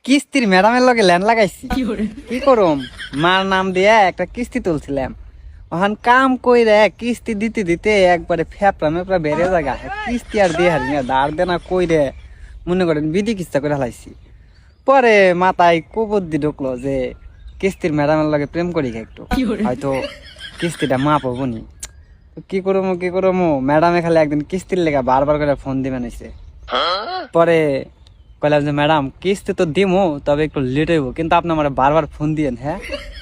কিস্তির ম্যাডামের লগে ল্যান্ড লাগাইছি। কি করুম, মার নাম দিয়ে একটা কিস্তি তুলছিলাম। ওখান কাম কইরে কিস্তি দিতে দিতে একবারে ফেপড়া মেপড়া বেড়ে জায়গা কিস্তি আর দিয়ে হারি না, দাঁড় দেনা কইরে মনে করেন বিধি কিস্তা করে হালাইছি। পরে মাথায় কুবুদ্ধি ঢুকলো যে কিস্তির ম্যাডামের লগে প্রেম করি একটু, হয়তো কিস্তিটা মাপ হবো নি। কি করবো ম্যাডামে খালি একদিন কিস্তির লেগা বারবার করে ফোন দিবেন হইছে। পরে কইলাম যে ম্যাডাম কিস্তি তো দিমু, তবে একটু লেট হইব, কিন্তু আপনি আমার বারবার ফোন দিয়েন। হ্যাঁ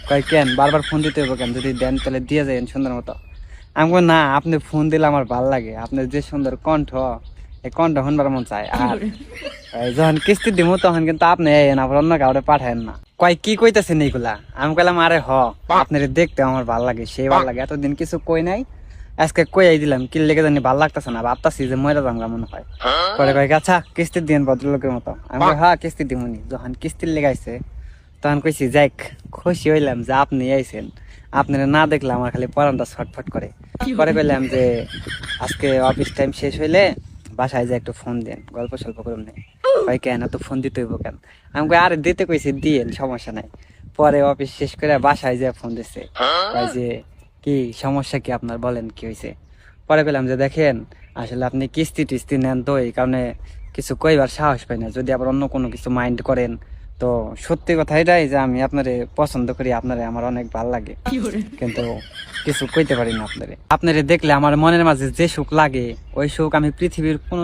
কয় কেন বারবার ফোন দিতে হইব কেন, যদি দেন তাহলে দিয়ে যাবেন সুন্দর মতো। আমি কই না, আপনি ফোন দিলে আমার ভাল লাগে, আপনার যে সুন্দর কণ্ঠ, এই কণ্ঠ শুনবার মন চায়। আর যখন কিস্তি দিমু তখন কিন্তু আপনি আবার অন্য কাউরে পাঠায়েন না। কয় কি কইতেছেন এইগুলা? আমি কইলাম আরে আপনার দেখতে আমার ভাল লাগে, সেই ভাল লাগে, এতদিন কিছু কই নাই, আজকে কইয়াই দিলাম। কি লেগে জানি ভাল লাগতেছে না, ভাবতাছি যে মরে যাম মনে হয়। পরে কয় আচ্ছা কিস্তি দিন ভদ্রলোকের মতো। আমি কই হ্যাঁ কিস্তি দিমুনি। যখন কিস্তির লেগাইছে তখন কইছি যাক, খুশি হইলাম যে আপনি আইছেন, আপনারা না দেখলে আমার খালি পরানটা ছটফট করে। পরে কইলাম যে আজকে অফিস টাইম শেষ হইলে বাসায় যে একটু ফোন দেন, গল্প সল্প করুন নেই। কয় কেন তো ফোন দিতে হইব কেন? আমি কই আরে দিতে কইছি দিয়েন, সমস্যা নাই। পরে অফিস শেষ করে বাসায় যে ফোন দিছে, কয় যে কি সমস্যা কি আপনার, বলেন কি হয়েছে। পরে পেলাম যে দেখেন আসলে আপনি কিস্তি টিস্তি নেন তো এই কারণে কিছু কইবার সাহস পাই না, যদি আবার অন্য কোনো কিছু মাইন্ড করেন তো সত্যি কথা এটাই যে আমি আপনারে পছন্দ করি, আপনারে আমার অনেক ভালো লাগে, কিন্তু কিছু কইতে পারি না আপনারে। আপনারে দেখলে আমার মনের মাঝে যে সুখ লাগে ওই সুখ আমি পৃথিবীর কোনো